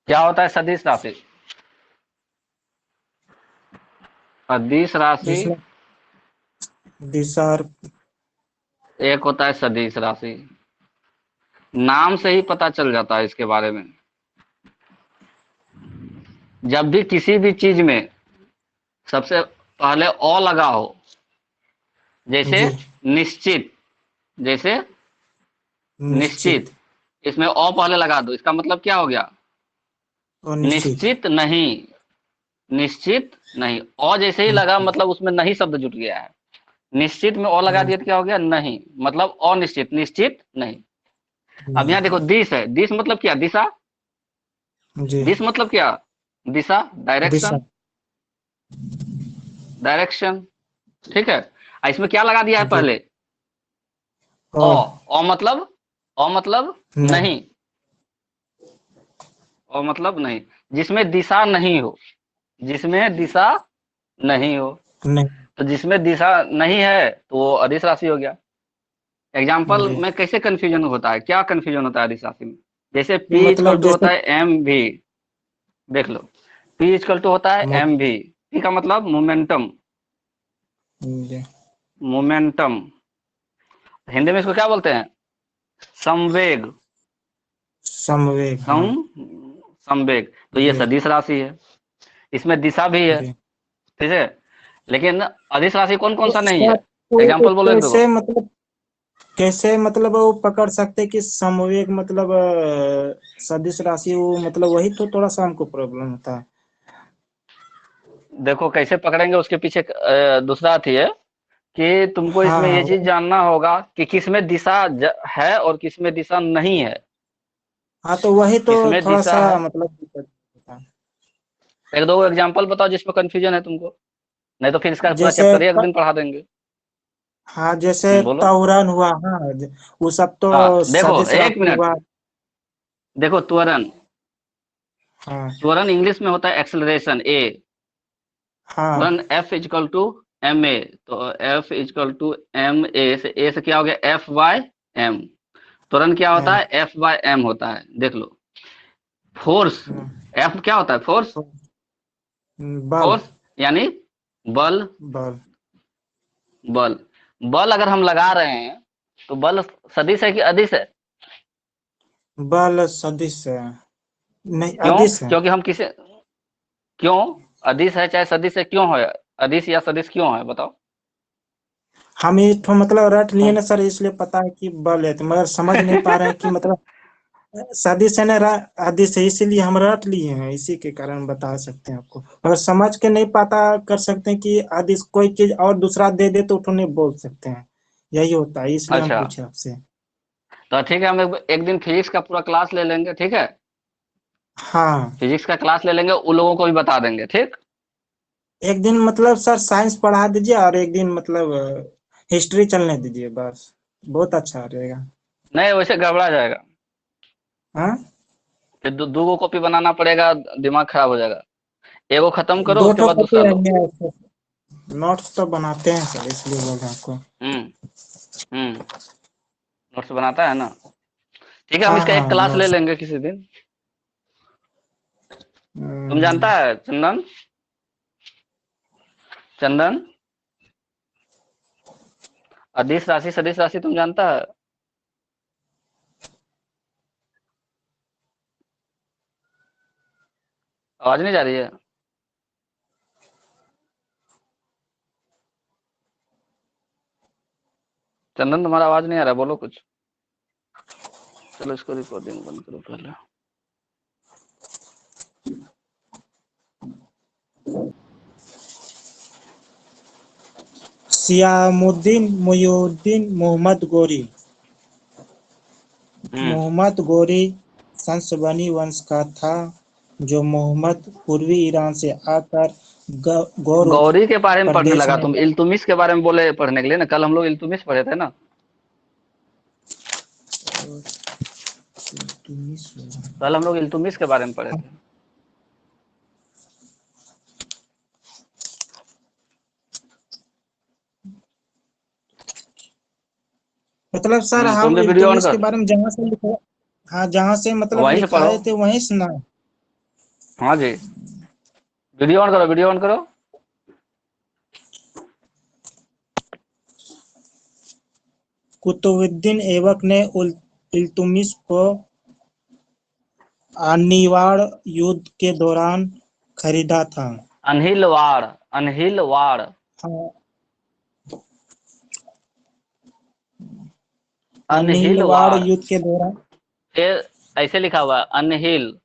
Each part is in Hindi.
क्या होता है सदिश राशि? सदिश राशि जिसमें दिशा और एक होता है सदिश राशि। नाम से ही पता चल जाता है इसके बारे में। जब भी किसी भी चीज में सबसे पहले अ लगा हो, जैसे जी निश्चित, जैसे निश्चित, निश्चित इसमें अ पहले लगा दो, इसका मतलब क्या हो गया? और निश्चित। निश्चित नहीं, निश्चित नहीं। अ जैसे ही लगा मतलब उसमें नहीं शब्द जुट गया है। निश्चित में अ लगा दिया तो क्या हो गया? नहीं, मतलब अनिश्चित, निश्चित नहीं। अब यहाँ देखो दिस है, दिस मतलब क्या? दिशा। जी दिस मतलब क्या? दिशा, दिशा डायरेक्शन, डायरेक्शन। ठीक है। इसमें क्या लगा दिया है जी पहले? अ। और अ मतलब, अ मतलब नहीं नहीं, अ मतलब नहीं। जिसमें दिशा नहीं हो, जिसमें दिशा नहीं हो, नहीं तो जिसमें दिशा नहीं है तो वो अदिश राशि हो गया। एग्जाम्पल जी में कैसे कंफ्यूजन होता है, क्या कंफ्यूजन होता है अदिश राशि में? जैसे कि P इजकल मतलब टू जैसे होता है एम भी। देख लो, P इजकल टू होता है मो- एम भी। P का मतलब मोमेंटम, जी, मोमेंटम। हिंदी में इसको क्या बोलते हैं? संवेग, समवेग हाँ। सम संवेग। तो ये वेग सदिश राशि है, इसमें दिशा भी है। जी। ठीक है। लेकिन अदिश राशि कौन कौन तो सा नहीं इसका है? तो एग्जाम्पल बोलो एक दो। कैसे मतलब, कैसे मतलब वो पकड़ सकते कि समवेग मतलब सदिश राशि वो मतलब वही तो थोड़ा सा हमको प्रॉब्लम होता है। देखो कैसे पकड़ेंगे, उसके पीछे दूसरा अथी है कि तुमको हाँ इसमें हाँ ये चीज जानना होगा कि किसमें दिशा है और किसमें दिशा नहीं है। हाँ तो वही तो किसमें थोड़ा दिशा सा है, मतलब दिक्कत होता है। एक दो एग्जाम्पल बताओ जिसमें कंफ्यूजन है तुमको, नहीं तो फिर इसका पूरा जैसे चैप्टर ही एक दिन पढ़ा देंगे। हाँ जैसे बोलो। तवरन हुआ हाँ वो सब तो हाँ देखो सदिश एक राशि मिनट, हुआ। देखो त्वरण, हाँ त्वरण इंग्लिश में होता है एक्सेलरेशन, ए। हाँ त्वरण F equal to M A, तो F equal to M A से क्या हो गया? F by M. त्वरण क्या होता एम है? एफ वाई एम होता है। देख लो, फोर्स, एफ क्या होता है? फोर्स, बल फोर्स यानी बल, बल बल। बल अगर हम लगा रहे हैं तो बल सदिश है कि अदिश है? बल सदिश है, नहीं क्यों? अदिश है। क्योंकि हम किसे, क्यों? अदिश है चाहे सदिश है, क्यों है? अदिश या सदिश क्यों है बताओ? हम ये तो मतलब रट लिए हम ना सर, इसलिए पता है कि बल है तो मगर समझ नहीं पा रहे हैं कि मतलब सदिश है ना अदिश है, इसीलिए हम रट लिए हैं, इसी के कारण बता सकते हैं आपको। अगर समझ के नहीं पता कर सकते हैं कि अदिश कोई चीज और दूसरा दे दे तो उठो नहीं बोल सकते हैं, यही होता है इसलिए हम अच्छा, पूछे आपसे। तो ठीक है, हम एक दिन फिजिक्स का पूरा क्लास ले लेंगे, ठीक है? हाँ फिजिक्स का क्लास ले लेंगे, उन लोगों को भी बता देंगे, ठीक? एक दिन मतलब सर साइंस पढ़ा दीजिए और एक दिन मतलब हिस्ट्री चलने दीजिए बस, बहुत अच्छा रहेगा। नहीं वैसे गड़बड़ा जाएगा, हाँ फिर दो गो कॉपी बनाना पड़ेगा, दिमाग खराब हो जाएगा। एगो खत्म करो दो उसके ठो बाद कॉपी दूसरा लो। रहेंगे, नोट्स तो बनाते हैं सर इसलिए बोल रहे हैं आपको। हम्म, हम्म। नोट्स बनाता है ना? ठीक है, हम हाँ इसका एक हाँ क्लास ले नोट्स। लेंगे किसी दिन। तुम जानता है चंदन, चंदन, अदिश राशि सदिश राशि तुम जानता है? आवाज नहीं जा रही है? चंदन तुम्हारा आवाज नहीं आ रहा, बोलो कुछ। चलो इसको रिकॉर्डिंग बंद करो पहले। सियामुद्दीन मुइनुद्दीन मोहम्मद गोरी। हम्म। मोहम्मद गोरी संसबनी वंश का था, जो मोहम्मद पूर्वी ईरान से आकर गौर गौरी के बारे में पढ़ने प्रदेश लगा में तुम, इल्तुमिश के बारे में बोले पढ़ने के लिए ना, कल हम लोग इल्तुमिश पढ़े थे ना। कल हम लोग इल्तुमिश के बारे में पढ़े थे। मतलब सर तुम हम भी वीडियो ऑन इल्तुतमिश के कर, बारे में जहाँ से लिखा, हाँ जहाँ से मतलब वहीं से पढ़ो। लिखाए थे वहीं सुना। हाँ जी, वीडियो ऑन करो, वीडियो ऑन करो। कुतुबुद्दीन ऐबक ने इल्तुतमिश को अनिवाड़ युद्ध के दौरान खरीदा था। अनहिलवाड़, अनहिलवाड़, हाँ, अनिलवाड़ अनहिलवाड़, युद्ध के दौरान। फिर ऐसे लिखा हुआ है अनहिल,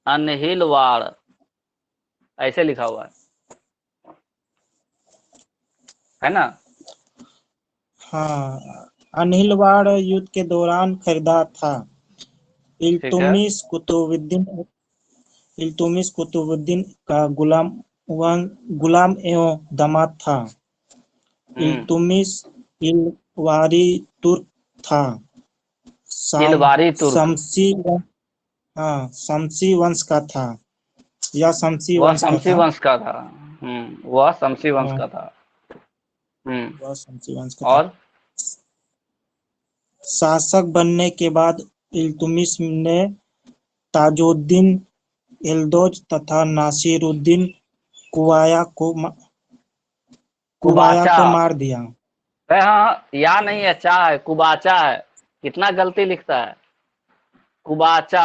अनहिलवाड़, ऐसे लिखा हुआ है ना? हाँ, अनिलवाड़ युद्ध के दौरान खरीदा था। ठीक है। इल्तुतमिश कुतुबुद्दीन का गुलाम एवं दामाद था। हम्म, इल्तुतमिश इलवारी तुर्क था। इलवारी तुर्क, शमसी हाँ, शमसी वंश का था। यह शमसी वह वंश का शमसी था। वंश का था। वह शमसी वंश हाँ, का था। हम्म, वह शमसी वंश का था। और शासक बनने के बाद इल्तुतमिश ने ताजुद्दीन यल्दौज तथा नासिरुद्दीन कुवाया कुबाचा, को मार दिया। हाँ हाँ, या नहीं है, चा है, कुबाचा है। कितना गलती लिखता है, कुबाचा।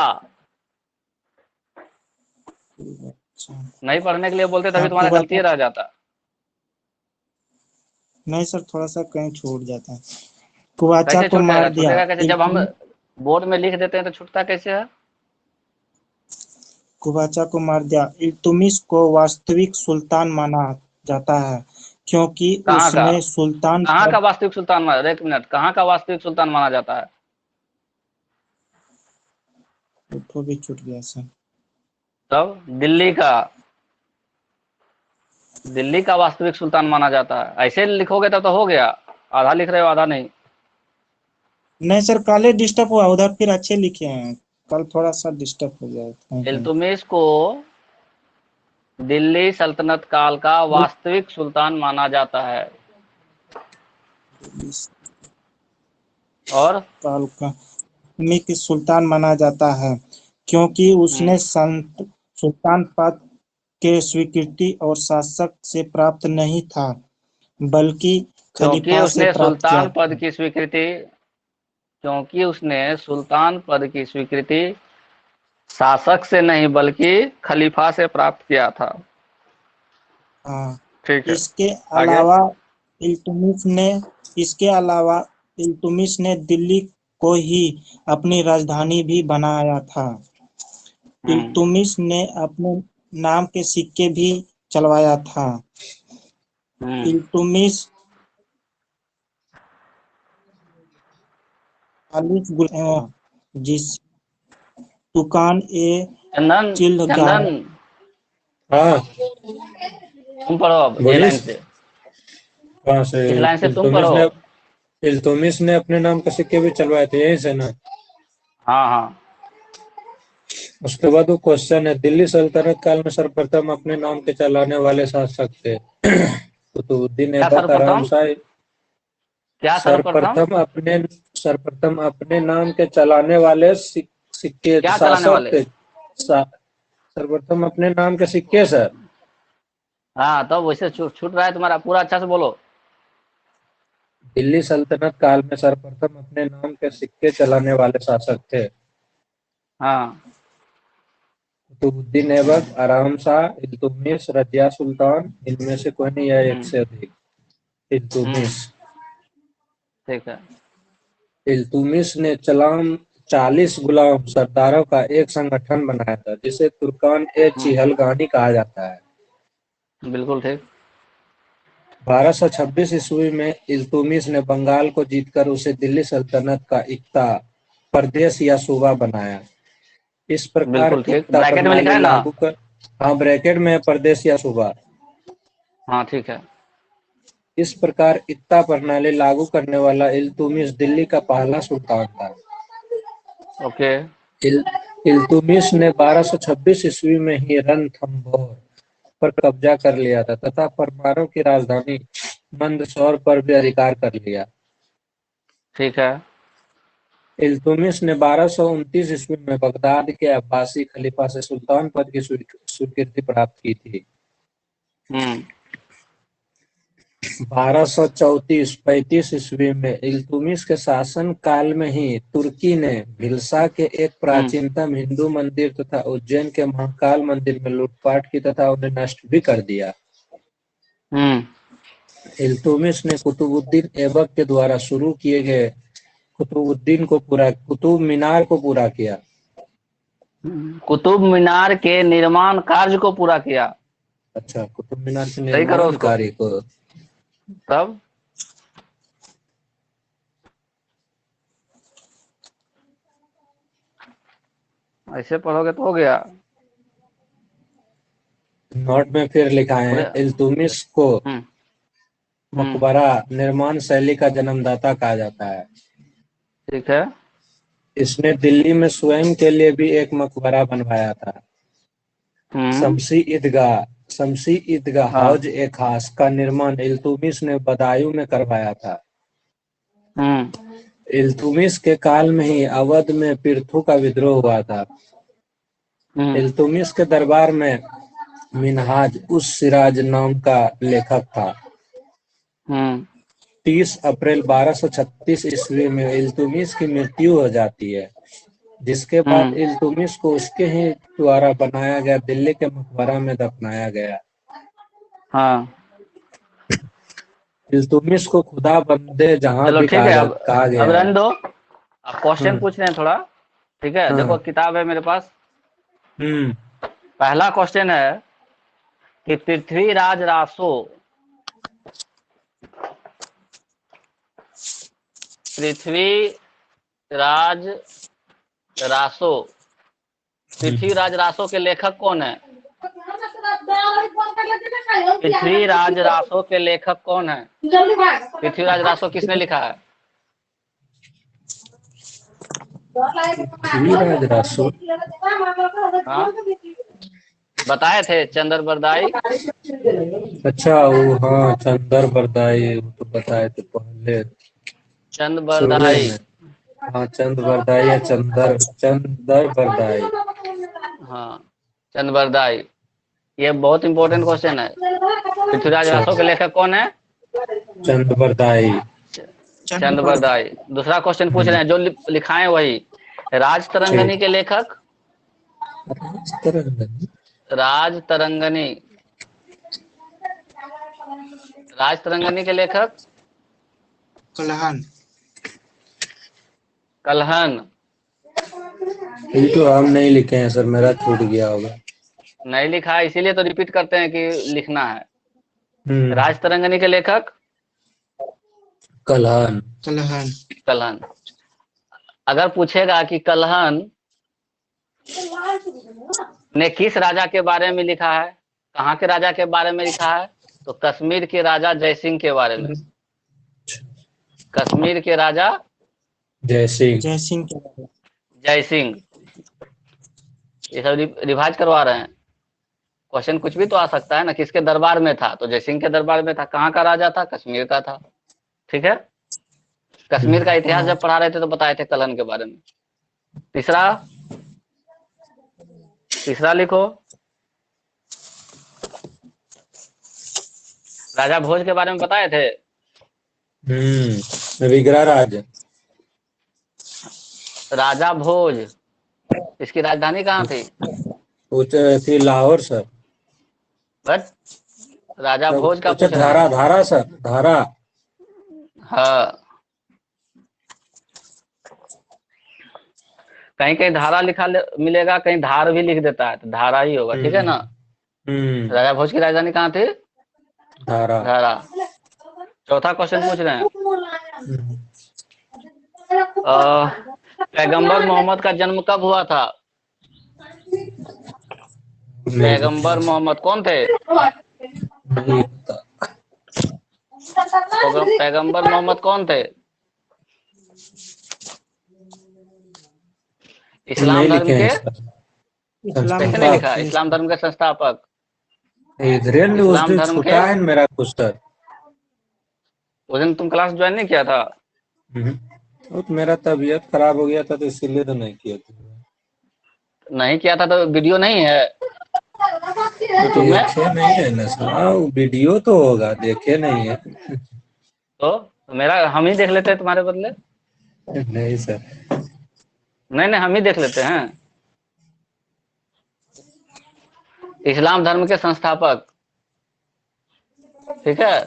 अच्छा। नहीं पढ़ने के लिए बोलते तभी हाँ, तुम्हारा गलती कुवाचा। रह जाता। नहीं सर, थोड़ा सा कहीं छूट जाता है। कुवाचा कैसे को छूट मार जाएगा, दिया। छूटेगा कैसे? जब हम बोर्ड में लिख देते हैं तो छूटता कैसे है? कुबाचा को मार दिया। इल्तुतमिश को वास्तविक सुल्तान माना जाता है क्योंकि कहाँ का, उसने सुल्तान कहाँ का पद। वास्तविक सुल्तान माना, एक मिनट, कहाँ का वास्तविक सुल्तान माना जाता है? उठो भी छूट गया सर। तब दिल्ली का, दिल्ली का वास्तविक सुल्तान माना जाता है। ऐसे लिखोगे तब तो हो गया, आधा लिख रहे हो आधा नहीं। नहीं सर, कल ही डिस्टर्ब हुआ, उधर फिर अच्छे लिखे हैं। कल थोड़ा सा डिस्टर्ब हो गया कहीं कहीं। इल्तुतमिश को दिल्ली सल्तनत काल का वास्तविक सुल्तान माना जाता है। इस और काल का की सुल्तान माना जाता है क्योंकि उसने हम्म, सुल्तान पद के स्वीकृति और शासक से प्राप्त नहीं था, बल्कि क्योंकि खलीफा से उसने प्राप्त किया सुल्तान पद था। की स्वीकृति, क्योंकि उसने सुल्तान पद की स्वीकृति शासक से नहीं बल्कि खलीफा से प्राप्त किया था। हाँ, ठीक है, इसके आगे। अलावा इल्तुतमिश ने इसके अलावा इल्तुतमिश ने दिल्ली को ही अपनी राजधानी भी बनाया था। हम्म, इल्तुतमिश ने अपने नाम के सिक्के भी चलवाया था। हम्म, इल्तुतमिश खालिद जिस दुकान ए चंदन, चंदन, चिल्हगांव। हाँ, तुम पढ़ो अब ए बोलिए। लाइन से, कहाँ से? इस लाइन से तुम इल्तुतमिश पढ़ो। ने इल्तुतमिश ने अपने नाम के सिक्के भी चलवाए थे, यहीं से ना? हाँ हाँ, उसके बाद वो क्वेश्चन है, दिल्ली सल्तनत काल में सर्वप्रथम अपने नाम के चलाने वाले शासक थे कुतुबुद्दीन क्या ऐबक आराम सर्वप्रथम, शाह। क्या सर्वप्रथम, सर्वप्रथम अपने सर्वप्रथम अपने नाम के चलाने वाले सिक्के क्या चलाने शासक वाले? थे। सर्वप्रथम अपने नाम के सिक्के सर। हाँ, तो वैसे छूट छूट रहा है तुम्हारा, पूरा अच्छा से बोलो। दिल्ली सल्तनत काल में सर्वप्रथम अपने नाम के सिक्के चलाने वाले शासक थे हाँ, कुतुबुद्दीन ऐबक, आराम शाह, इल्तुतमिश, रजिया सुल्तान। इनमें से कोई नहीं है एक हम्म, से अधिक। इल्तुतमिश ठीक है। इल्तुतमिश ने चलाम 40 गुलाम सरदारों का एक संगठन बनाया था जिसे तुर्कान ए हम्म, चिहलगानी कहा जाता है। बिल्कुल ठीक। 1226 ईस्वी में इल्तुतमिश ने बंगाल को जीतकर उसे दिल्ली सल्तनत का इक्ता प्रदेश या सूबा बनाया। इस प्रकार बिल्कुल ठीक, इक्ता ब्रैकेट में लिखा प्रणाली है ना? लागू कर। हाँ, ब्रैकेट में प्रदेश या सूबा। हाँ ठीक है। इस प्रकार इक्ता प्रणाली लागू करने वाला इल्तुतमिश दिल्ली का पहला सुल्तान था। ओके। इल्तुतमिश ने 1226 ईस्वी में ही रणथंभौर पर कब्जा कर लिया था तथा परमारों की राजधानी मंदसौर पर भी अधिकार कर लिया। ठीक है। इल्तुतमिश ने 1229 ईस्वी में बगदाद के अब्बासी खलीफा से सुल्तान पद की स्वीकृति प्राप्त की थी। 1234-35 ईस्वी में इल्तुतमिश के शासन काल में ही तुर्की ने भिल्सा के एक प्राचीनतम हिंदू मंदिर तथा उज्जैन के महाकाल मंदिर में लूटपाट की तथा उन्हें नष्ट भी कर दिया। इल्तुतमिश ने कुतुबुद्दीन ऐबक के द्वारा शुरू किए गए कुतुब मीनार को पूरा किया। कुतुब मीनार के निर्माण कार्य को पूरा किया। अच्छा, कुतुब मीनार के सही करो निर्माण उसको। कार्य को तब ऐसे पढ़ोगे तो हो गया। नोट में फिर लिखा है, इल्तुतमिश को मकबरा निर्माण शैली का जन्मदाता कहा जाता है। ठीक है। इसने दिल्ली में स्वयं के लिए भी एक मकबरा बनवाया था। शमसी ईदगाह हौज ए खास का निर्माण इल्तुतमिश ने बदायूं में करवाया था। इल्तुतमिश के काल में ही अवध में पिर्थू का विद्रोह हुआ था। इल्तुतमिश के दरबार में मिनहाज उस सिराज नाम का लेखक था। 30 अप्रैल 1236 ईस्वी में इल्तुतमिश की मृत्यु हो जाती है, जिसके बाद इल्तुतमिश को उसके ही द्वारा बनाया गया दिल्ली के मकबरा में दफनाया गया। इल्तुतमिश को खुदा बंदे जहां चलो भी ठीक है। कहा गया अब है। रहने दो। अब क्वेश्चन पूछ रहे हैं थोड़ा। ठीक है, देखो किताब है मेरे पास। पहला क्वेश्चन है कि पृथ्वीराज रासो पृथ्वीराज रासो के लेखक कौन है? पृथ्वीराज रासो के लेखक कौन है? पृथ्वीराज रासो किसने लिखा है? पृथ्वीराज रासो हाँ, बताए थे चंद्र बरदाई। अच्छा, वो हाँ चंदर बरदाई, वो तो बताए थे पहले चंद शुरू बरदाई। में। हाँ, चंद बरदाई या चंदर बरदाई। हाँ, चंद बरदाई। ये बहुत इंपॉर्टेंट क्वेश्चन है। पृथ्वीराज रासो के लेखक कौन है? चंद बरदाई। चंद बरदाई। दूसरा क्वेश्चन पूछ रहे हैं, जो लिखाए वही। राज तरंगनी के लेखक? राज तरंगनी के लेखक? कल्हन। ये तो हम नहीं लिखे हैं सर, मेरा छूट गया होगा। नहीं लिखा है, इसीलिए तो रिपीट करते हैं कि लिखना है। राज तरंगनी के लेखक? कल्हन। अगर पूछेगा कि कल्हन ने किस राजा के बारे में लिखा है, कहाँ के राजा के बारे में लिखा है, तो कश्मीर के राजा जयसिंह के बारे में। कश्मीर के राजा जयसिंह। ये सब रिवाइज करवा रहे हैं। क्वेश्चन कुछ भी तो आ सकता है ना। किसके दरबार में था, तो जयसिंह के दरबार में था। कहाँ का राजा था, कश्मीर का था। ठीक है। कश्मीर का इतिहास जब पढ़ा रहे थे तो बताए थे कल्हन के बारे में। तीसरा लिखो, राजा भोज के बारे में बताए थे। विग्रह राज। राजा भोज, इसकी राजधानी कहाँ थी? थी लाहौर सर। बट राजा भोज का पूछ रहा है। धारा सर, धारा। हाँ, कहीं कहीं धारा लिखा मिलेगा, कहीं धार भी लिख देता है, तो धारा ही होगा। ठीक है ना। राजा भोज की राजधानी कहाँ थी? धारा। चौथा क्वेश्चन पूछ रहे हैं, पैगंबर मोहम्मद का जन्म कब हुआ था? पैगंबर मोहम्मद कौन थे? पैगंबर मोहम्मद कौन थे? इस्लाम धर्म के कैसे नहीं लिखा? इस्लाम धर्म के संस्थापक। इस्लाम धर्म के है मेरा कुछ सर। उस दिन तुम क्लास ज्वाइन नहीं किया था? तो मेरा तबीयत खराब हो गया था तो इसीलिए तो नहीं किया था। नहीं किया था तो वीडियो नहीं है यूट्यूब में? देखे नहीं है ना सर। हाँ, वीडियो तो होगा, देखे नहीं है। तो मेरा हम ही देख लेते हैं तुम्हारे बदले। नहीं सर। नहीं नहीं, हम ही देख लेते हैं। इस्लाम धर्म के संस्थापक, ठीक है।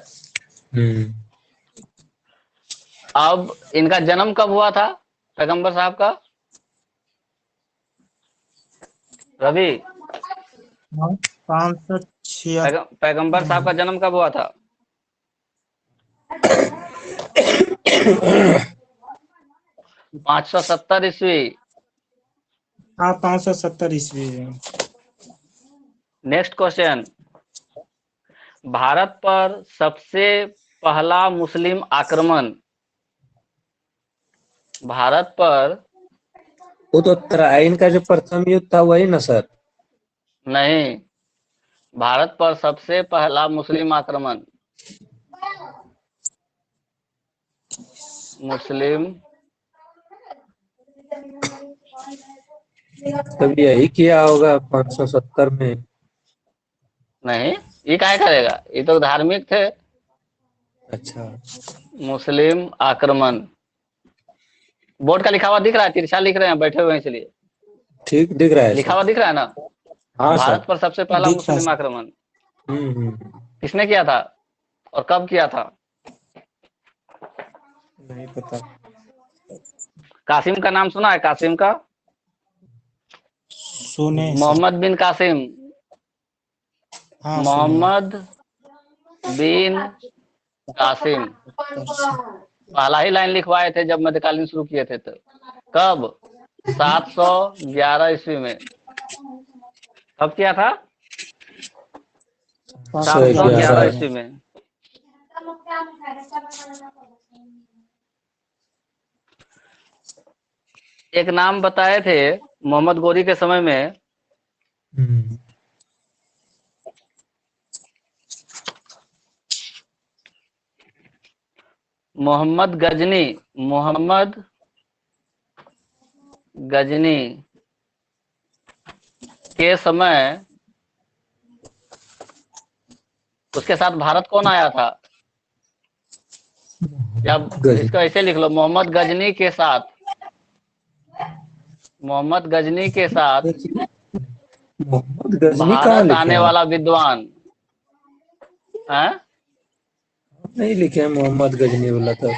हम्म। अब इनका जन्म कब हुआ था पैगंबर साहब का? रवि, 576। पैगंबर साहब का जन्म कब हुआ था? 570 ईस्वी। हाँ, 570 ईस्वी है। नेक्स्ट क्वेश्चन, भारत पर सबसे पहला मुस्लिम आक्रमण, भारत पर, वो तो तराइन का जो प्रथम युद्ध था वही ना सर? नहीं, भारत पर सबसे पहला मुस्लिम आक्रमण, मुस्लिम, तब यही किया होगा 570 में। नहीं, ये क्या करेगा, ये तो धार्मिक थे। अच्छा। मुस्लिम आक्रमण, बोर्ड का लिखा हुआ दिख रहा है, तिरछा लिख रहे हैं, बैठे हुए हैं इसलिए। ठीक दिख रहा है लिखा सर। हुआ दिख रहा है ना? हाँ भारत सर। पर सबसे पहला दिख रहा मुस्लिम है। आक्रमण हम्म। किसने किया था और कब किया था? नहीं पता। कासिम का नाम सुना है? कासिम का, सुने सर। मोहम्मद बिन कासिम, हाँ, सुने। मोहम्मद बिन कासिम पहला ही लाइन लिखवाए थे जब मध्यकालीन शुरू किए थे। तो कब? 711 ईस्वी में। कब किया था? 711 711। ईस्वी में। एक नाम बताए थे मोहम्मद गोरी के समय में, हम्म। मोहम्मद गजनी, मोहम्मद गजनी के समय उसके साथ भारत कौन आया था? जब गजनी। इसको ऐसे लिख लो, मोहम्मद गजनी के साथ, मोहम्मद गजनी के साथ मोहम्मद गजनी कहाँ भारत लिखे आने हैं? वाला विद्वान है। नहीं लिखे हैं मोहम्मद गजनी वाला तो।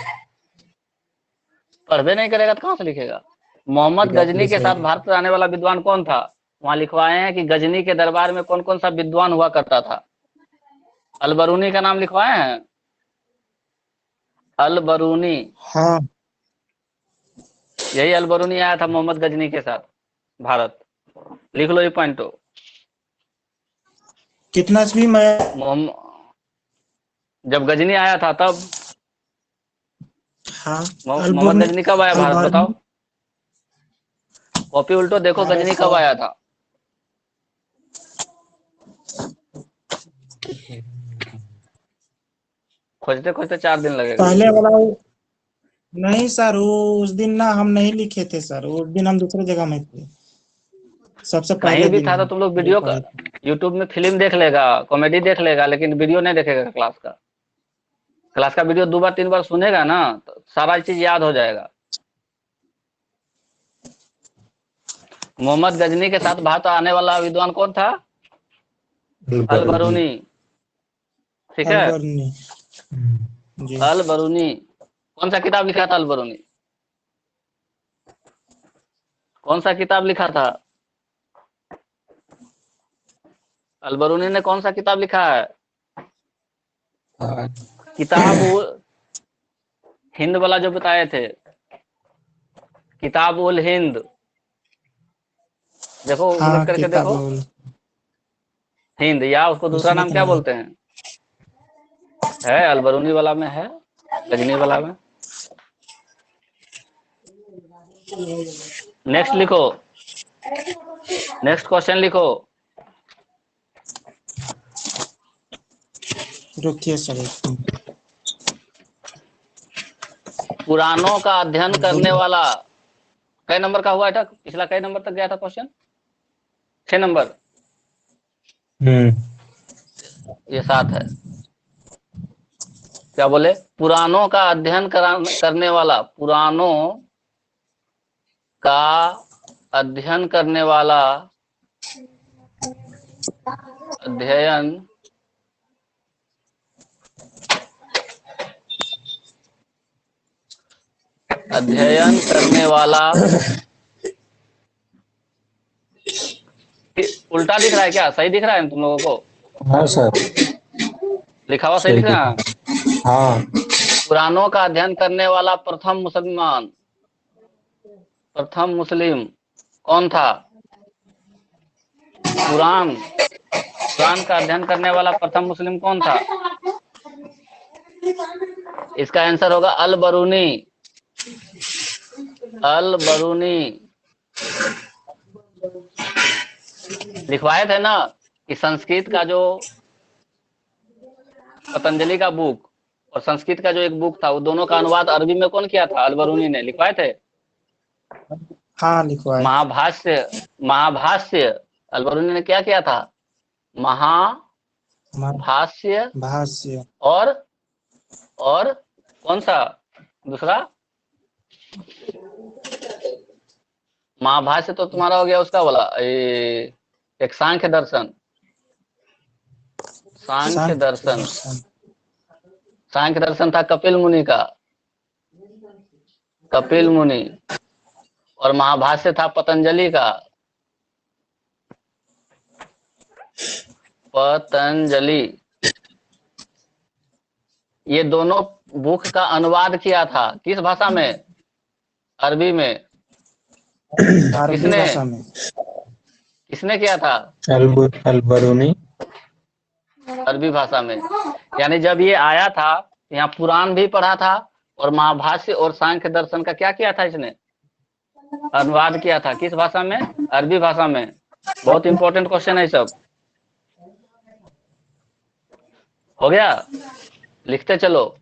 पढ़वे नहीं करेगा तो कहां से लिखेगा? मोहम्मद बात गजनी भी के सही साथ है। भारत आने वाला विद्वान कौन था? वहां लिखवाए हैं कि गजनी के दरबार में कौन कौन सा विद्वान हुआ करता था। अलबरूनी का नाम लिखवाए हैं? अलबरूनी, हाँ, यही अलबरूनी आया था मोहम्मद गजनी के साथ भारत। लिख लो ये पॉइंट। कितना ईस्वी में? जब गजनी आया था तब। हाँ, मोहम्मद गजनी कब आया भारत बताओ? अलबर्नी। कॉपी उल्टो देखो, भारत गजनी का कब आया था। खोजते खोजते 4 दिन लगेगा। पहले वाला नहीं सर, वो उस दिन ना हम नहीं लिखे थे सर, उस दिन हम दूसरे जगह में थे। सबसे कहीं पहले भी दिन था तो हम तुम लोग जो वीडियो का, पढ़े थे। यूट्यूब में फिल्म देख लेगा, कॉमेडी देख लेगा, लेकिन वीडियो नहीं देखेगा क्लास का। क्लास का वीडियो 2 बार 3 बार सुनेगा ना तो सारा चीज याद हो जाएगा। मोहम्मद गजनी के साथ भारत आने वाला विद्वान कौन था? अलबरूनी। अलबरूनी, ठीक है। अलबर्नी जी। अलबरूनी कौन सा किताब लिखा था? अलबरूनी कौन सा किताब लिखा था? अलबरूनी ने कौन सा किताब लिखा है? हाँ। किताब हिंद वाला जो बताए थे, किताब उल हिंद, देखो उल्लेख हाँ, करके देखो। किताबुल। हिंद, या उसको दूसरा उसमें नाम तो क्या नहीं। बोलते हैं? है अलबरूनी वाला में है, गजनी वाला में। नेक्स्ट लिखो, नेक्स्ट क्वेश्चन लिखो। रुकिए सर एक मिनट। पुराणों का अध्ययन करने वाला, कई नंबर का हुआ है? पिछला कई नंबर तक गया था क्वेश्चन? 6 नंबर, ये 7 है। क्या बोले? पुराणों का अध्ययन करने वाला, पुराणों का अध्ययन करने वाला, अध्ययन करने वाला, उल्टा दिख रहा है क्या? सही दिख रहा है तुम लोगों को? हाँ सर, लिखा हुआ सही दिख रहा है? हाँ। पुराणों का अध्ययन करने वाला प्रथम मुसलमान, प्रथम मुस्लिम कौन था? कुरान का अध्ययन करने वाला प्रथम मुस्लिम कौन था? इसका आंसर होगा अल बरूनी। अल बरूनी लिखवाए थे ना कि संस्कृत का जो पतंजलि का बुक और संस्कृत का जो एक बुक था, वो दोनों का अनुवाद अरबी में कौन किया था? अल बरूनी ने। लिखवाए थे? हाँ लिखवाए। महाभाष्य अल बरूनी ने क्या किया था? महाभाष्य भाष्य और कौन सा दूसरा? महाभाष्य तो तुम्हारा हो गया उसका वाला, एक सांख्य दर्शन। सांख्य दर्शन था कपिल मुनि का, कपिल मुनि। और महाभाष्य था पतंजलि का, पतंजलि। ये दोनों बुक का अनुवाद किया था किस भाषा में? अरबी में। अरबी भाषा में। किसने किया था? अल बरूनी, अरबी भाषा में। यानी जब ये आया था, यहाँ पुराण भी पढ़ा था और महाभाष्य और सांख्य दर्शन का क्या किया था? इसने अनुवाद किया था किस भाषा में? अरबी भाषा में। बहुत इंपॉर्टेंट क्वेश्चन है सब। हो गया? लिखते चलो।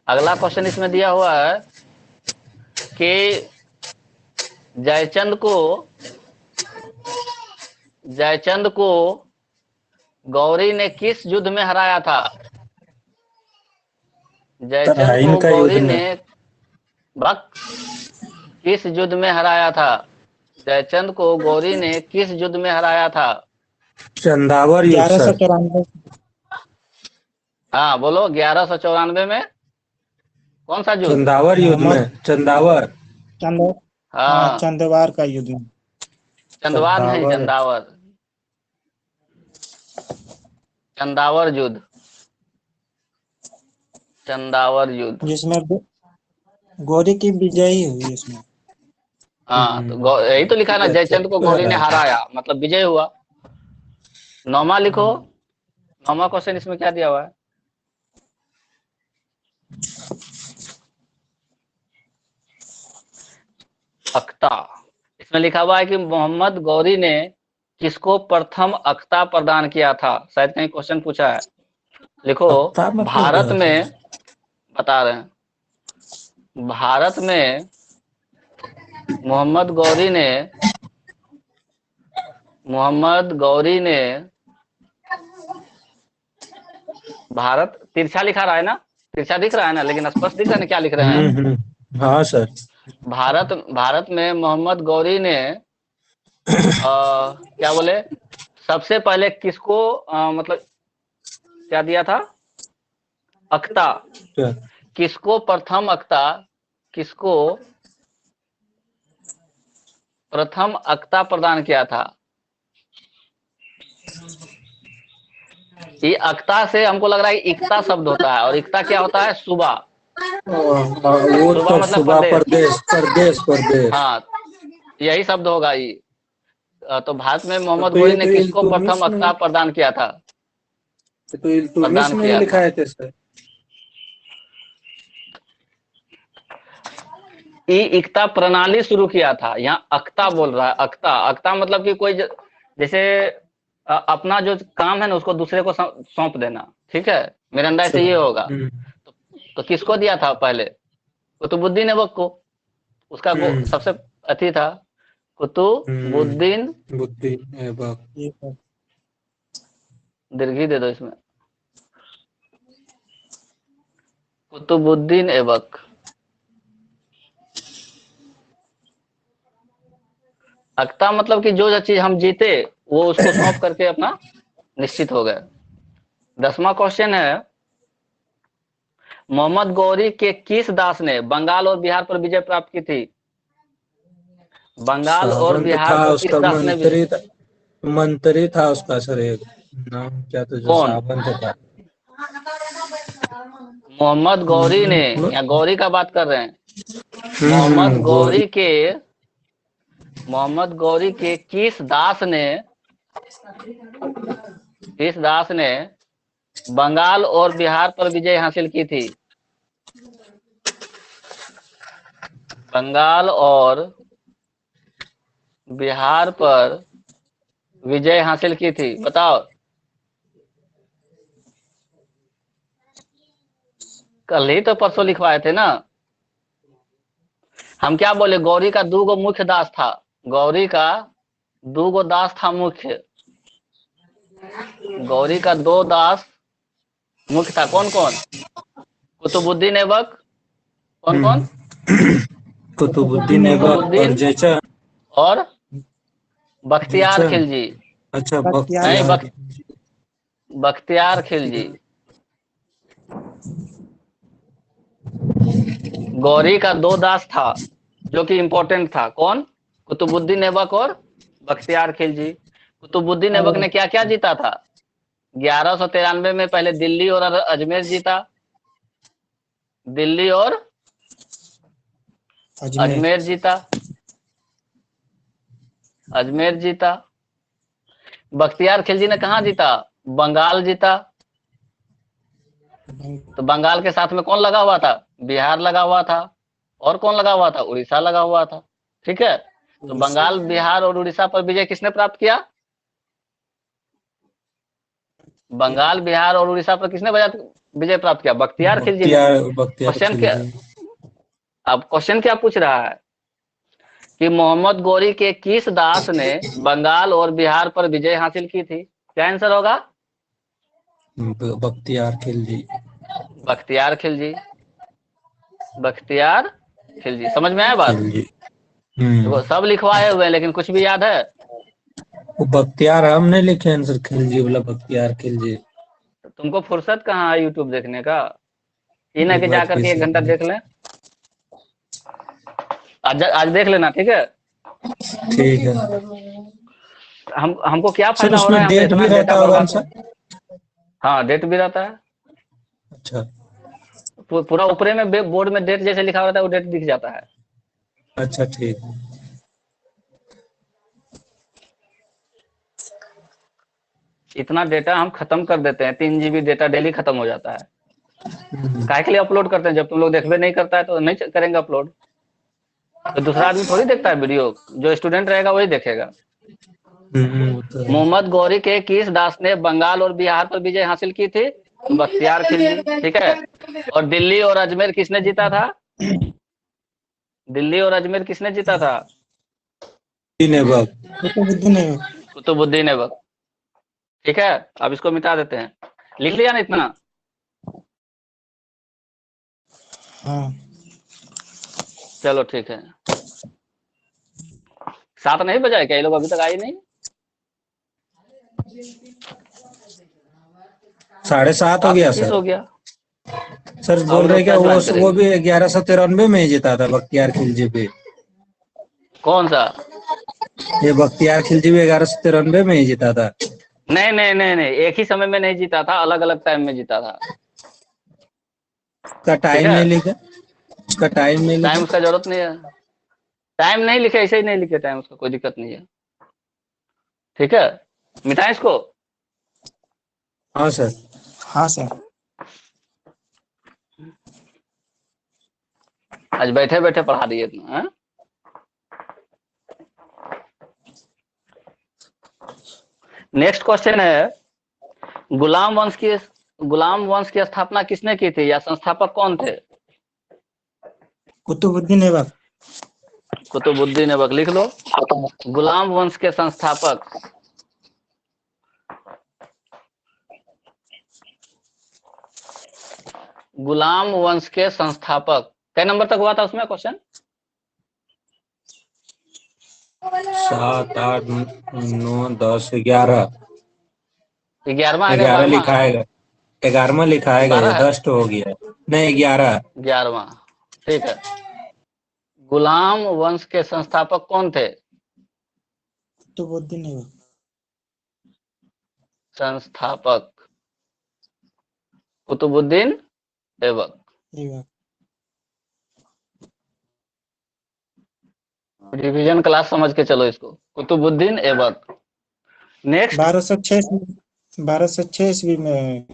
अगला क्वेश्चन इसमें दिया हुआ है कि जयचंद को गौरी ने किस युद्ध में हराया था? जयचंद को गौरी ने किस युद्ध में हराया था? जयचंद को गौरी ने किस युद्ध में हराया था? चंदावर युद्ध। 1194। हाँ बोलो, 1194 में कौन सा युद्ध? चंदावर युद्ध में। चंदावर। हाँ, चंदवार का युद्ध में। चंदवार नहीं, चंदावर। चंदावर युद्ध, चंदावर युद्ध जिसमें गौरी की विजयी हुई इसमें। हाँ, तो यही तो लिखा है ना, जयचंद को गौरी ने हराया, मतलब विजय हुआ। 9वां लिखो। 9वां क्वेश्चन इसमें क्या दिया हुआ है? अख्ता। इसमें लिखा हुआ है कि मोहम्मद गौरी ने किसको प्रथम अख्ता प्रदान किया था? शायद कहीं क्वेश्चन पूछा है। लिखो, भारत में, बता रहे हैं, भारत में मोहम्मद गौरी ने भारत, तिरछा लिखा रहा है ना, तिरछा दिख रहा है ना, लेकिन स्पष्ट दिख रहा है ना क्या लिख रहे हैं? हाँ सर। भारत में मोहम्मद गौरी ने क्या बोले, सबसे पहले किसको मतलब क्या दिया था? अख्ता। किसको प्रथम अख्ता प्रदान किया था? ये अख्ता से हमको लग रहा है इक्ता शब्द होता है, और इक्ता क्या होता है? सुबह। वो तो मतलब सुबह, प्रदेश। हाँ, यही शब्द होगा ये। तो भारत में मोहम्मद गौरी ने किसको प्रथम अख्ता प्रदान किया था? तो इल्तुतमिश में लिखा है सर। ये इक्ता प्रणाली शुरू किया था। यहाँ अख्ता बोल रहा है। अख्ता मतलब कि कोई जैसे अपना जो काम है ना, उसको दूसरे को सौंप देना। ठीक है, मेरे अंदाज से ये होगा। तो किसको दिया था पहले? कुतुबुद्दीन ऐबक को, उसका सबसे अति था कुतुबुद्दीन बुद्दीन ऐबक। ये है। दीर्घी दे दो इसमें, कुतुबुद्दीन ऐबक। अक्ता मतलब कि जो चीज हम जीते वो उसको सौंप करके अपना निश्चित हो गए। 10वां क्वेश्चन है, मोहम्मद गौरी के किस दास ने बंगाल और बिहार पर विजय प्राप्त की थी? बंगाल और सावंत बिहार था पर किस उसका दास ने मंत्री था उसका सर, एक नाम क्या था जो कौन? सावंत था। मोहम्मद गौरी ने, या गौरी का बात कर रहे हैं? मोहम्मद गौरी के किस दास ने बंगाल और बिहार पर विजय हासिल की थी? बंगाल और बिहार पर विजय हासिल की थी, बताओ। कल ही तो परसों लिखवाए थे ना। हम क्या बोले, गौरी का 2 मुख्य दास था, गौरी का 2 दास था मुख्य, गौरी का 2 दास मुख्य था। कौन कौन? कुतुबुद्दीन ऐबक, कौन कौन? कुतुबुद्दीन ऐबक और जैचा और बख्तियार खिलजी। अच्छा नहीं, बख्तियार खिलजी। गौरी का 2 दास था जो कि इंपॉर्टेंट था, कौन? कुतुबुद्दीन ऐबक और बख्तियार खिलजी। कुतुबुद्दीन ऐबक ने क्या क्या जीता था? 1193 में पहले दिल्ली और अजमेर जीता, दिल्ली और अजमेर जीता, अजमेर जीता। बख्तियार खिलजी ने कहाँ जीता? बंगाल जीता। तो बंगाल के साथ में कौन लगा हुआ था? बिहार लगा हुआ था। और कौन लगा हुआ था? उड़ीसा लगा हुआ था। ठीक है, तो बंगाल, बिहार और उड़ीसा पर विजय किसने प्राप्त किया? बंगाल, बिहार और उड़ीसा पर किसने विजय प्राप्त किया? बख्तियार खिलजी ने। क्वेश्चन क्या, अब क्वेश्चन क्या पूछ रहा है कि मोहम्मद गौरी के किस दास ने बंगाल और बिहार पर विजय हासिल की थी? क्या आंसर होगा? बख्तियार खिलजी। बख्तियार खिलजी, बख्तियार खिलजी। समझ में आया बात? देखो सब लिखवाए हुए हैं लेकिन कुछ भी याद है? वो बख्तियार हम नहीं लिखे आंसर, खिलजी बोला, बख्तियार खिलजी। तुमको फुर्सत कहाँ है यूट्यूब देखने का? इन है कि जाकर के 1 घंटा देख लें। आज देख लेना, ठीक है? ठीक है। हमको क्या सर फायदा हो रहा उसमें है हमसे डेट इतना भी रहता डेटा होगा बर्बाद? सर? हाँ, डेट भी रहता है। अच्छा पूरा ऊपरे में बोर्ड में डेट जैसे लिखा रहता है वो डेट दिख जाता है। अच्छा ठीक है। इतना डेटा हम खत्म कर देते हैं, 3 GB डेटा डेली खत्म हो जाता है। काहे के लिए अपलोड करते हैं? जब तुम लोग देखबे नहीं करता है तो नहीं करेंगे अपलोड। तो दूसरा आदमी थोड़ी देखता है वीडियो, जो स्टूडेंट रहेगा वही देखेगा। मोहम्मद गौरी के किस दास ने बंगाल और बिहार पर विजय हासिल की थी? बख्तियार खिलजी, ठीक है। और दिल्ली और अजमेर किसने जीता था? दिल्ली और अजमेर किसने जीता था? कुतुबुद्दीन ऐबक। ठीक है, अब इसको मिटा देते हैं। लिख लिया ना इतना? हाँ। चलो ठीक है। 7 नहीं बजा है क्या? ये लोग अभी तक आए नहीं? 7:30 हो गया 7:25 सर। हो गया। सर बोल रहे क्या वो भी 1193 में ही जीता था बख्तियार खिलजी भी? कौन सा? ये बख्तियार खिलजी भी 1193 में ही जीता था? नहीं नहीं नहीं नहीं, एक ही समय में नहीं जीता था, अलग अलग टाइम में जीता था। उसका टाइम नहीं लिखा, उसका टाइम नहीं लिखा। टाइम उसका जरूरत नहीं है, टाइम नहीं लिखे, ऐसे ही नहीं लिखे टाइम, उसका कोई दिक्कत नहीं है। ठीक है, मिटाएं इसको? हाँ सर। हाँ सर। आज बैठे बैठे पढ़ा दिए इतना। नेक्स्ट क्वेश्चन है, गुलाम वंश की स्थापना किसने की थी या संस्थापक कौन थे? कुतुबुद्दीन ऐबक। कुतुबुद्दीन ऐबक लिख लो। गुलाम वंश के संस्थापक। गुलाम वंश के संस्थापक कै नंबर तक हुआ था उसमें क्वेश्चन? 7, 8, 9, 10, 11। 11वां है या 11 12वां लिखा है? है, 11वां लिखा है, 12 है? 10 तो हो गया। नहीं, 11। 11वां, ठीक है। गुलाम वंश के संस्थापक कौन थे? कुतुबुद्दीन ऐबक। संस्थापक कुतुबुद्दीन ऐबक। ऐबक। रिवीजन क्लास समझ के चलो इसको, कुतुबुद्दीन ऐबक। नेक्स्ट। 1206 ईस्वी में।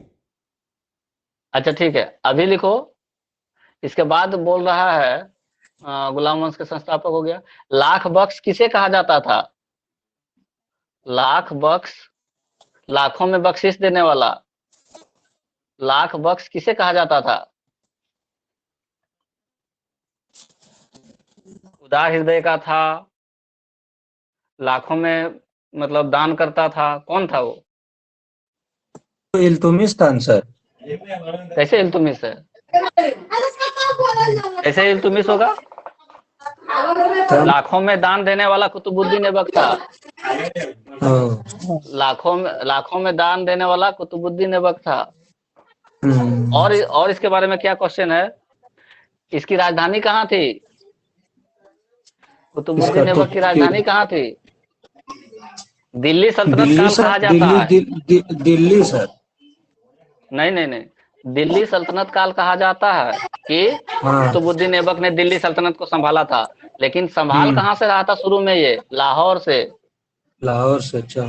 अच्छा ठीक है, अभी लिखो। इसके बाद बोल रहा है गुलाम वंश के संस्थापक हो गया। लाख बख्श किसे कहा जाता था? लाख बख्श, लाखों में बख्शिश देने वाला। लाख बख्श किसे कहा जाता था? उदार हृदय का था, लाखों में मतलब दान करता था, कौन था वो? तो इल्तुमिश था आंसर। कैसे इल्तुमिश है? कैसे इल्तुमिश होगा? लाखों में दान देने वाला कुतुबुद्दीन ऐबक था। लाखों में दान देने वाला कुतुबुद्दीन ऐबक था। और इसके बारे में क्या क्वेश्चन है? इसकी राजधानी कहाँ थी? कुतुबुद्दीन ऐबक की राजधानी कहाँ थी? दिल्ली सल्तनत दिल्ली काल सर, कहा जाता है। दिल्ली सर। नहीं नहीं नहीं, दिल्ली सल्तनत काल कहा जाता है कि हाँ। कुतुबुद्दीन ऐबक ने दिल्ली सल्तनत को संभाला था। लेकिन संभाल कहाँ से रहा था शुरू में? ये लाहौर से। लाहौर से, अच्छा।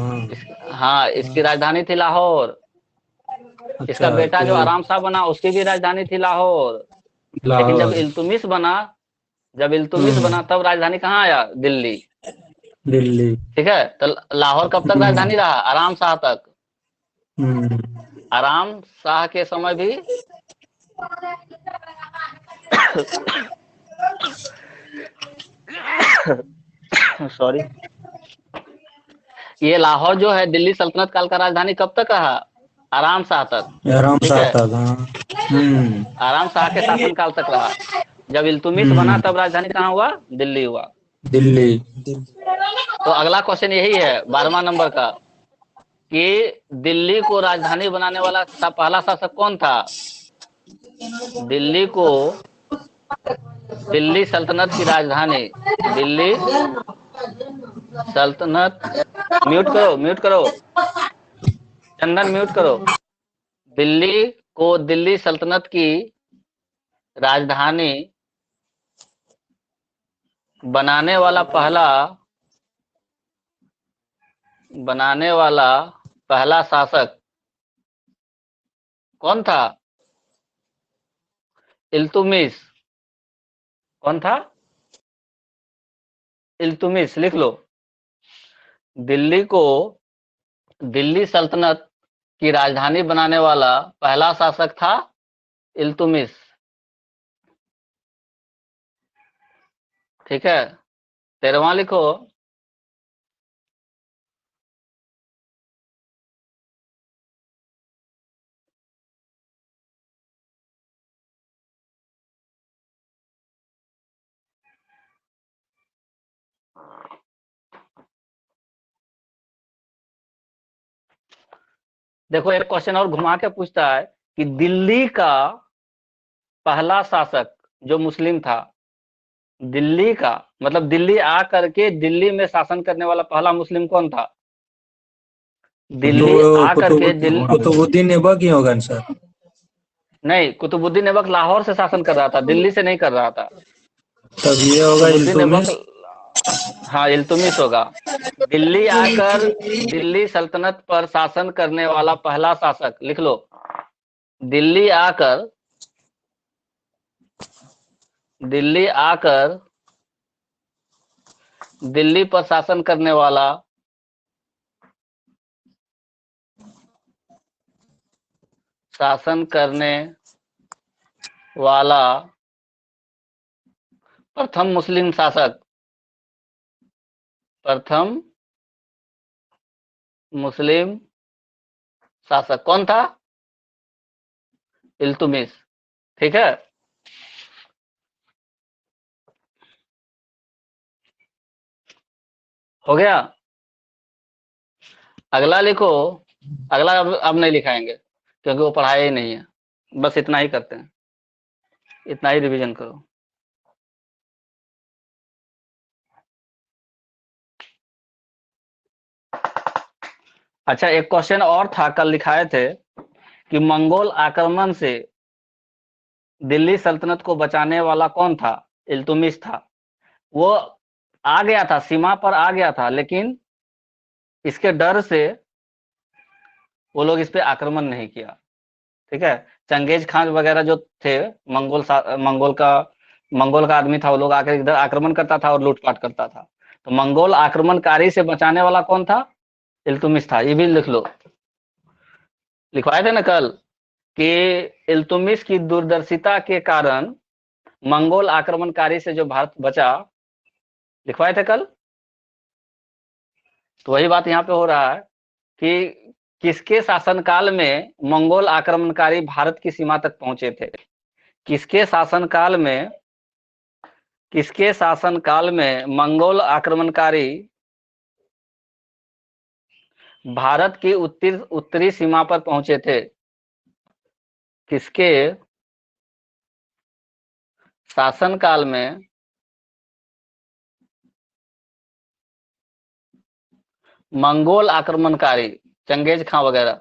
हाँ, इसकी राजधानी थी लाहौर। इसका अच्छा बेटा जो तो आराम शाह बना उसकी भी राजधानी थी लाहौर। लेकिन जब लाहौर। इल्तुमिश बना, जब इल्तुमिश बना तब राजधानी कहाँ आया? दिल्ली। दिल्ली। ठीक है, तो लाहौर कब तक राजधानी रहा? आराम शाह तक। आराम शाह के समय भी सॉरी, ये लाहौर जो है दिल्ली सल्तनत काल का राजधानी कब तक रहा? आराम शाह तक। आराम ठीक शाह है, तक, हाँ। आराम शाह के शासनकाल तक रहा। जब इल्तुमिश बना तब राजधानी कहाँ हुआ? दिल्ली हुआ। दिल्ली। तो अगला क्वेश्चन यही है 12वां नंबर का, कि दिल्ली को राजधानी बनाने वाला पहला शासक कौन था? दिल्ली को, दिल्ली सल्तनत की राजधानी, दिल्ली सल्तनत, म्यूट करो, म्यूट करो, चंदन म्यूट करो। दिल्ली को दिल्ली सल्तनत की राजधानी बनाने वाला पहला शासक कौन था? इल्तुमिश। कौन था? इल्तुमिश, लिख लो। दिल्ली को दिल्ली सल्तनत की राजधानी बनाने वाला पहला शासक था इल्तुमिश। ठीक है, 13वां लिखो। देखो एक क्वेश्चन और घुमा के पूछता है कि दिल्ली का पहला शासक जो मुस्लिम था, दिल्ली का मतलब दिल्ली आ करके दिल्ली में शासन करने वाला पहला मुस्लिम कौन था? दिल्ली आ करके कुतुबुद्दीन ऐबक ही होगा सर। नहीं, कुतुबुद्दीन ऐबक लाहौर से शासन कर रहा था, दिल्ली से नहीं कर रहा था। तब ये होगा कुतुबुद्दीन ऐबक, इल्तुमिश। हाँ इल्तुमिश होगा। दिल्ली आकर दिल्ली सल्तनत पर शासन करने वाला पहला शासक, लिख लो। दिल्ली आकर दिल्ली पर शासन करने वाला प्रथम मुस्लिम शासक, प्रथम मुस्लिम शासक कौन था? इल्तुमिश। ठीक है, हो गया। अगला लिखो। अगला अब नहीं लिखाएंगे क्योंकि वो पढ़ाया ही नहीं है, बस इतना ही करते हैं, इतना ही रिवीजन करो। अच्छा, एक क्वेश्चन और था, कल लिखाए थे कि मंगोल आक्रमण से दिल्ली सल्तनत को बचाने वाला कौन था? इल्तुमिश था। वो आ गया था, सीमा पर आ गया था, लेकिन इसके डर से वो लोग इस पे आक्रमण नहीं किया। ठीक है, चंगेज खान वगैरह जो थे, मंगोल का आदमी था, वो लोग आकर इधर आक्रमण करता था और लूटपाट करता था। तो मंगोल आक्रमणकारी से बचाने वाला कौन था? इल्तुमिश था। ये भी लिख लो, लिखवाए थे ना कल कि इल्तुमिश की दूरदर्शिता के कारण मंगोल आक्रमणकारी से जो भारत बचा, लिखवाए थे कल। तो वही बात यहाँ पे हो रहा है कि किसके शासनकाल में मंगोल आक्रमणकारी भारत की सीमा तक पहुंचे थे? किसके शासनकाल में मंगोल आक्रमणकारी भारत की उत्तरी सीमा पर पहुंचे थे? किसके शासनकाल में मंगोल आक्रमणकारी, चंगेज खां वगैरह,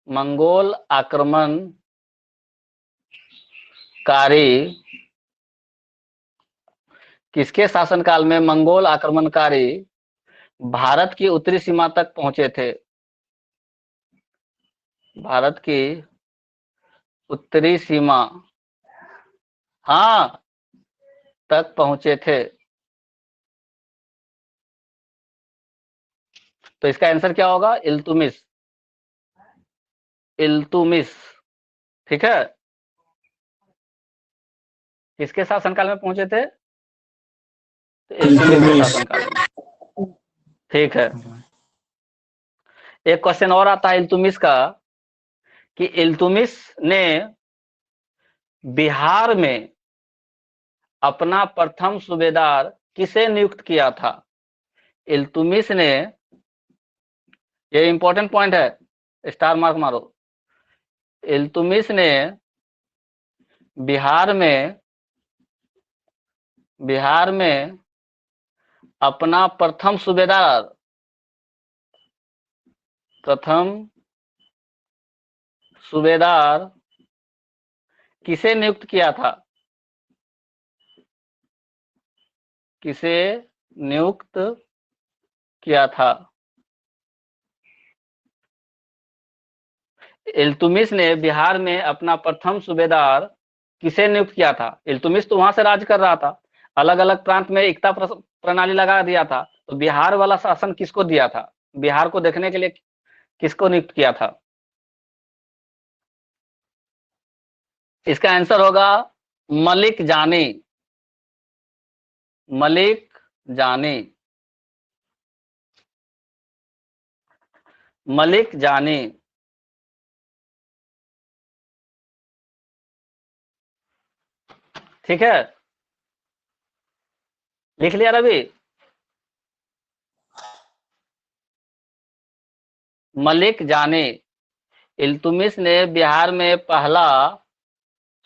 मंगोल आक्रमणकारी किसके शासनकाल में मंगोल आक्रमणकारी भारत की उत्तरी सीमा तक पहुंचे थे? भारत की उत्तरी सीमा, हाँ, तक पहुंचे थे। तो इसका आंसर क्या होगा? इल्तुमिश। इल्तुमिश। ठीक है, किसके शासनकाल में पहुंचे थे? तो इल्तुमिश के शासनकाल में। ठीक है, एक क्वेश्चन और आता है इल्तुमिश का कि इल्तुमिश ने बिहार में अपना प्रथम सूबेदार किसे नियुक्त किया था? इल्तुमिश ने, ये इंपॉर्टेंट पॉइंट है, स्टार मार्क मारो। इल्तुमिश ने बिहार में अपना प्रथम सूबेदार किसे नियुक्त किया था? किसे नियुक्त किया था? इल्तुमिश ने बिहार में अपना प्रथम सूबेदार किसे नियुक्त किया था? इल्तुमिश तो वहां से राज कर रहा था, अलग अलग प्रांत में एकता प्रणाली लगा दिया था, तो बिहार वाला शासन किसको दिया था? बिहार को देखने के लिए किसको नियुक्त किया था? इसका आंसर होगा मलिक जानी। मलिक जानी। मलिक जानी। ठीक है, लिख लिया रवि? मलिक जानी। इल्तुमिश ने बिहार में पहला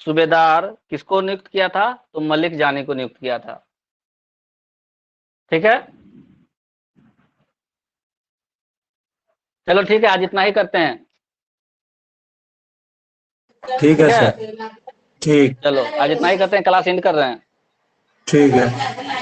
सूबेदार किसको नियुक्त किया था? तो मलिक जानी को नियुक्त किया था। ठीक है, चलो ठीक है, आज इतना ही करते हैं। ठीक है सर। ठीक। चलो आज इतना ही करते हैं, क्लास एंड कर रहे हैं। ठीक है।